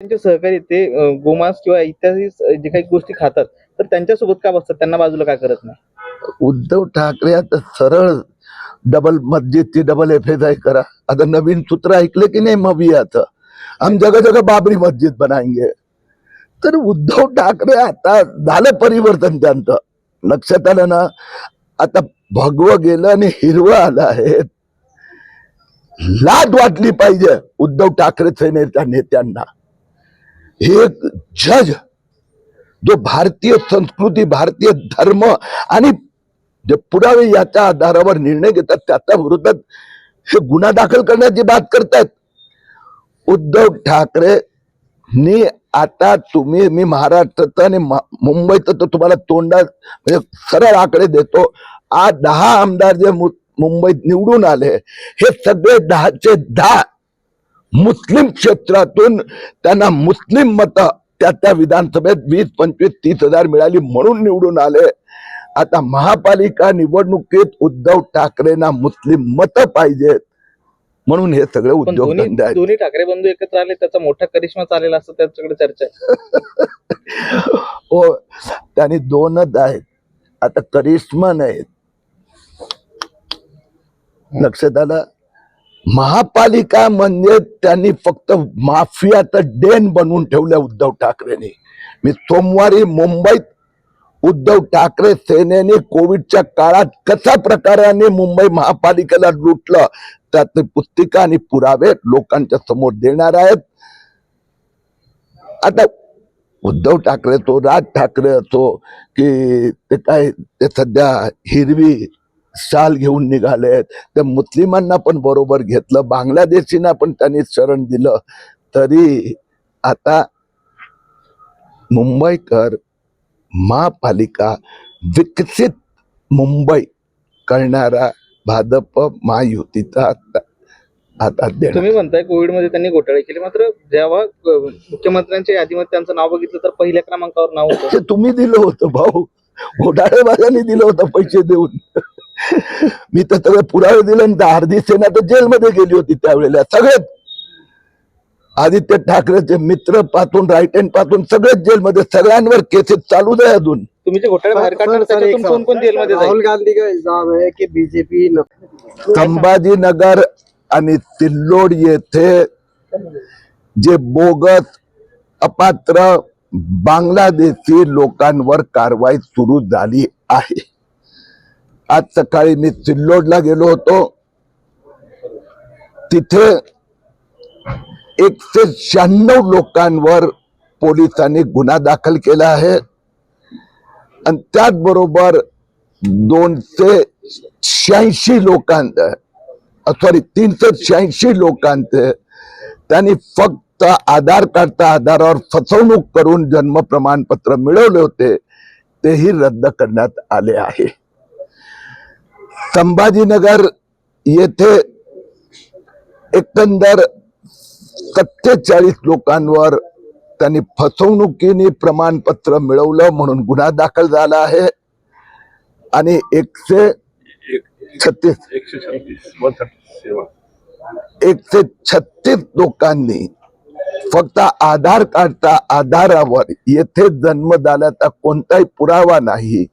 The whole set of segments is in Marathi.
त्यांचे सहकारी ते गोमांस किंवा इत्यादी जे काही गोष्टी खातात, तर त्यांच्यासोबत का बसतात? त्यांना बाजूला का करत नाही? उद्धव ठाकरे आता सरळ डबल मस्जिदची डबल एफएसआय करा. आता नवीन सूत्र ऐकले की नाही मवियाचं, हम जगह जगह बाबरी मस्जिद बनाएंगे. तर उद्धव ठाकरे आता झालं परिवर्तन त्यांचं. लक्षात आलं ना. आता भगवं गेलं आणि हिरवं आलं आहे. लाज वाटली पाहिजे उद्धव ठाकरे सेनेच्या नेत्यांना. एक जज जो भारतीय संस्कृती, भारतीय धर्म आणि जे पुरावे याच्या आधारावर निर्णय घेतात, त्याच्या विरोधात हे गुन्हा दाखल करण्याची बात करतायत. उद्धव ठाकरे आता तुम्ही, मी महाराष्ट्रात आणि मुंबईत तर तुम्हाला तोंडात म्हणजे सरळ आकडे देतो. आज 10 आमदार जे मुंबईत निवडून आले, हे सगळे 10चे 10 मुस्लिम क्षेत्रातून त्यांना मुस्लिम मत त्या विधानसभेत 20, 25, 30 हजार मिळाली म्हणून निवडून आले. आता महापालिका निवडणुकीत उद्धव ठाकरेंना मुस्लिम मत पाहिजेत म्हणून हे सगळे उद्योगधंदे आहेत. दोन्ही ठाकरे बंधू एकत्र आले, त्याचा मोठा करिश्मा चालेला असं त्याच्याकडे चर्चा आहे. हो, त्यांनी 2च आहेत, आता करिश्मा नाहीत. लक्षात आलं. महापालिका म्हणजे त्यांनी फक्त माफियाचं डेन बनवून ठेवलं उद्धव ठाकरेंनी. मी सोमवारी मुंबईत उद्धव ठाकरे सेनेने कोविडच्या काळात कशा प्रकाराने मुंबई महापालिकेला लुटलं त्याचे पुस्तिका आणि पुरावे लोकांच्या समोर देणार आहेत. आता उद्धव ठाकरे असो, राज ठाकरे असो, की ते काय ते सध्या हिरवी शाल घेऊन निघाले, त्या मुस्लिमांना पण बरोबर घेतलं, बांगलादेशींना पण त्यांनी शरण दिलं. तरी आता मुंबईकर महापालिका विकसित मुंबई करणारा भाजप महायुतीचा आता तुम्ही म्हणताय कोविडमध्ये त्यांनी घोटाळे केले, मात्र जेव्हा मुख्यमंत्र्यांच्या यादीमध्ये त्यांचं नाव बघितलं तर पहिल्या क्रमांकावर नाव होतं. तुम्ही दिलं होतं भाऊ, घोटाळेबाजांनी दिलं होतं पैसे देऊन. मी तर सगळे पुरावे दिले. अर्धी सेना तर जेलमध्ये गेली होती त्यावेळेला. सगळे आदित्य ठाकरेचे मित्र पासून राईट हँड पासून सगळेच जेलमध्ये, सगळ्यांवर केसेस चालू आहे अजून. तुम्ही जे घोटाळे बाहेर काढणार त्याच्यातून कोण कोण जेलमध्ये जाईल? राहुल गांधी का इल्जाम है कि बीजेपी संभाजीनगर आणि सिल्लोड येथे जे बोगस अपात्र बांगलादेशी लोकांवर कारवाई सुरू झाली आहे. आज सकाळी मी सिल्लोडला गेलो होतो. तिथे 196 लोकांवर पोलिसांनी गुन्हा दाखल केला आहे आणि त्याचबरोबर 286 लोकांचे, सॉरी 386 लोकांचे त्यांनी फक्त आधार कार्डच्या आधारावर फसवणूक करून जन्म प्रमाणपत्र मिळवले होते, तेही रद्द करण्यात आले आहे. संभाजीनगर येथे एकंदर 47 लोकांवर त्यांनी फसवणुकीने प्रमाणपत्र मिळवलं म्हणून गुन्हा दाखल झाला आहे आणि 136 लोकांनी फक्त आधार कार्डच्या आधारावर, येथे जन्म झाल्याचा कोणताही पुरावा नाही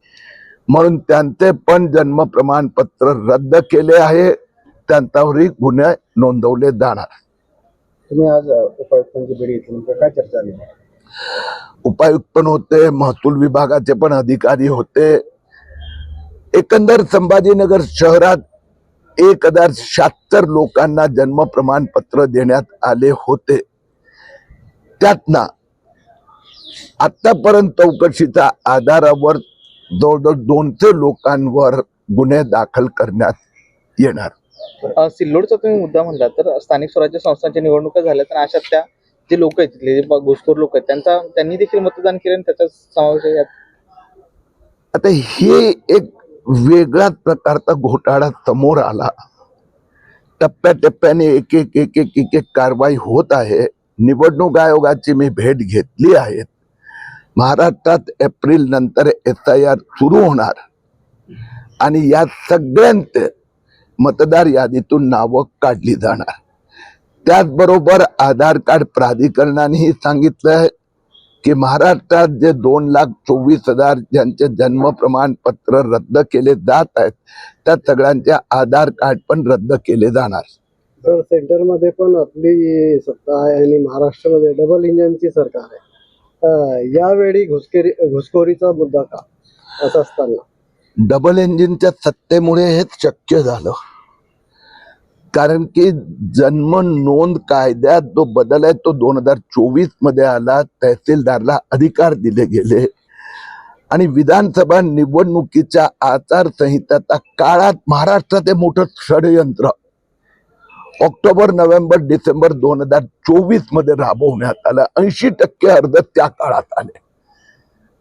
म्हणून त्यांचे पण जन्म प्रमाणपत्र रद्द केले आहे. त्यांच्यावरही गुन्हे नोंदवले जाणार. तुम्ही आज उपायुक्तांची भेट घेतली, काय चर्चा झाली? उपायुक्त पण होते, महसूल विभागाचे पण अधिकारी होते. एकंदर संभाजीनगर शहरात 1076 लोकांना जन्म प्रमाणपत्र देण्यात आले होते. त्यातनं आतापर्यंत चौकशीच्या आधारावर जवळजवळ 200 लोकांवर गुन्हे दाखल करण्यात येणार. सिल्लोडचा तुम्ही मुद्दा म्हणला तर स्थानिक स्वराज्य संस्थांच्या निवडणुका झाल्या तर अशा त्या जे लोक आहेत तिथले जे घुसखोर लोक आहेत त्यांनी देखील मतदान केलं आणि त्याचा समावेश आहे. आता हे एक वेगळ्याच प्रकारचा घोटाळा समोर आला. टप्प्याटप्प्याने एक एक कारवाई होत आहे. निवडणूक आयोगाची मी भेट घेतली आहे. महाराष्ट्रात एप्रिल नंतर SIR सुरू होणार आणि या सगळ्यांचे मतदार यादीतून नावं काढली जाणार. त्याचबरोबर आधार कार्ड प्राधिकरणानेही सांगितलंय की महाराष्ट्रात जे 2,24,000 ज्यांचे जन्म प्रमाणपत्र रद्द केले जात आहेत त्या सगळ्यांचे आधार कार्ड पण रद्द केले जाणार. सर सेंटरमध्ये पण आपली सत्ता आहे आणि महाराष्ट्रामध्ये डबल इंजिनची सरकार आहे. यावेळी घुसखोरीचा मुद्दा का असं असताना डबल इंजिनच्या सत्तेमुळे हे शक्य झालं. कारण की जन्म नोंद कायद्यात जो बदल आहे तो 2024 मध्ये आला. तहसीलदारला अधिकार दिले गेले आणि विधानसभा निवडणुकीच्या आचारसंहितेच्या काळात महाराष्ट्रात हे मोठं षडयंत्र ऑक्टोबर, नोव्हेंबर, डिसेंबर 2024 मध्ये राबवण्यात आलं. 80% अर्ज त्या काळात आले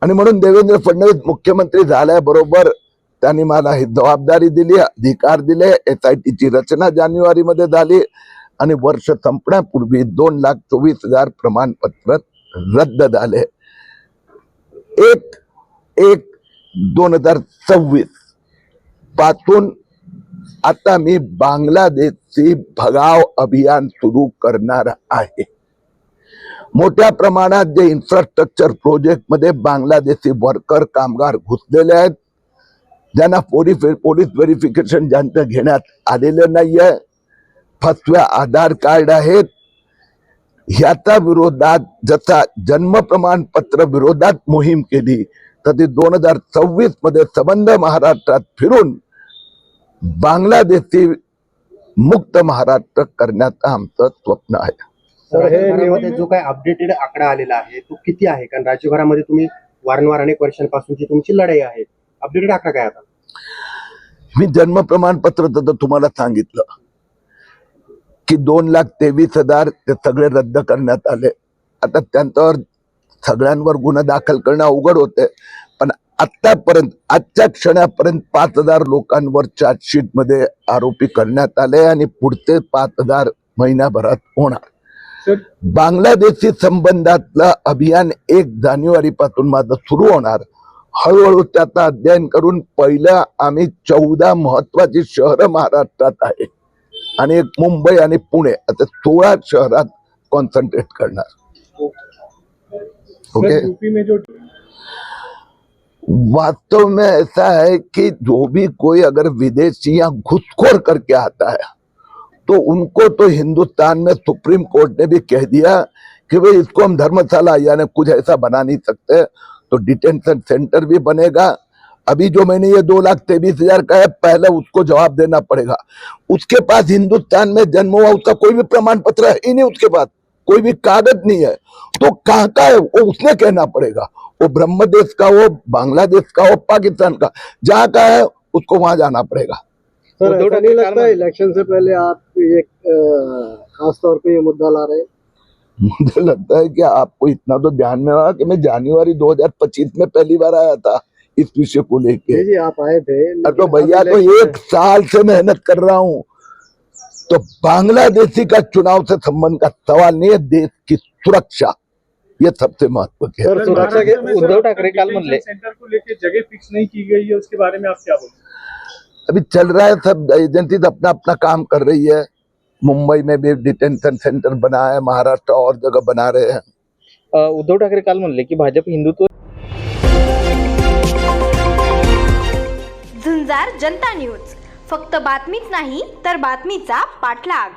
आणि म्हणून देवेंद्र फडणवीस मुख्यमंत्री झाल्याबरोबर त्यांनी मला ही जबाबदारी दिली, अधिकार दिले. SIT ची रचना जानेवारी मध्ये झाली आणि वर्ष संपण्यापूर्वी 2,24,000 प्रमाणपत्र रद्द झाले. 1/1/2026 पासून आता मी बांगलादेशची भगाव अभियान सुरू करणार आहे. मोठ्या प्रमाणात जे इन्फ्रास्ट्रक्चर प्रोजेक्ट मध्ये बांगलादेशी वर्कर कामगार घुसलेले आहेत, ज्यांना पोलीस व्हेरिफिकेशन ज्यांचं घेण्यात आलेलं नाहीये, फसव्या आधार कार्ड आहेत, ह्याच्या विरोधात जसा जन्म प्रमाणपत्र विरोधात मोहीम केली तर ती 2026 मध्ये संबंध महाराष्ट्रात फिरून बांगलादेशी मुक्त महाराष्ट्र करण्याचं आमचं स्वप्न आहे. सर हे राज्यभरामध्ये जो काही अपडेटेड आकडा आलेला आहे तो किती आहे? कारण राज्यभरामध्ये तुम्ही वारंवार अनेक वर्षांपासूनची तुमची लढाई आहे. अपडेटेड आकडा काय आता? मी जन्म प्रमाणपत्र तर तुम्हाला सांगितलं की 2,23,000 ते सगळे रद्द करण्यात आले. आता त्यांच्यावर सगळ्यांवर गुन्हा दाखल करणं अवघड होते, पण आतापर्यंत आजच्या क्षणापर्यंत 5,000 लोकांवर चार्जशीट मध्ये आरोपी करण्यात आले आणि पुढचे 5,000 महिन्याभरात होणार. बांगलादेशी संबंधातलं अभियान 1 जानेवारी पासून माझं सुरू होणार. हळूहळू त्याचं अध्ययन करून पहिलं आम्ही 14 महत्वाची शहरं महाराष्ट्रात आहे आणि एक मुंबई आणि पुणे असे 16 शहरात कॉन्सन्ट्रेट करणार. ओके. वास्तव में ऐसा है कि जो भी कोई अगर विदेशी या घुसखोर करके आता है तो उनको तो हिंदुस्तान में सुप्रीम कोर्ट ने भी कह दिया कि भाई इसको हम धर्मशाला यानी कुछ ऐसा बना नहीं सकते, तो डिटेंशन सेंटर भी बनेगा. अभी जो मैंने ये 2,23,000 का है, पहले उसको जवाब देना पड़ेगा. उसके पास हिंदुस्तान में जन्म हुआ उसका कोई भी प्रमाण पत्र है ही नहीं, उसके पास कोई भी कागज नहीं है, तो कहाँ का है वो उसने कहना पड़ेगा. वो ब्रह्मदेश का हो, बांग्लादेश का हो, पाकिस्तान का, जहाँ का है उसको वहां जाना पड़ेगा. सर ऐसा नहीं लगता है इलेक्शन से पहले आप एक खास तौर पे ये मुद्दा ला रहे हैं? मुझे लगता है कि आपको इतना तो ध्यान में होगा कि मैं जनवरी 2025 में पहली बार आया था इस विषय को लेके. जी आप आए थे. तो भैया तो 1 साल से मेहनत कर रहा हूँ. तो बांग्लादेशी का चुनाव से संबंध का सवाल नहीं है, देश की सुरक्षा ये सबसे महत्वपूर्ण है. सर सुरक्षा के उद्धव ठाकरे काल म्हणले सेंटर को लेकर जगह फिक्स नहीं की गई है, उसके बारे में आप क्या बोलते हैं? अभी चल रहा है, सब एजेंसी अपना अपना काम कर रही है. मुंबई में भी डिटेंशन सेंटर बना है, महाराष्ट्र और जगह बना रहे हैं. उद्धव ठाकरे काल म्हणले की भाजप हिंदुत्व. झुंजार जनता न्यूज, फक्त बातमीच नाही तर बातमीचा पाठलाग.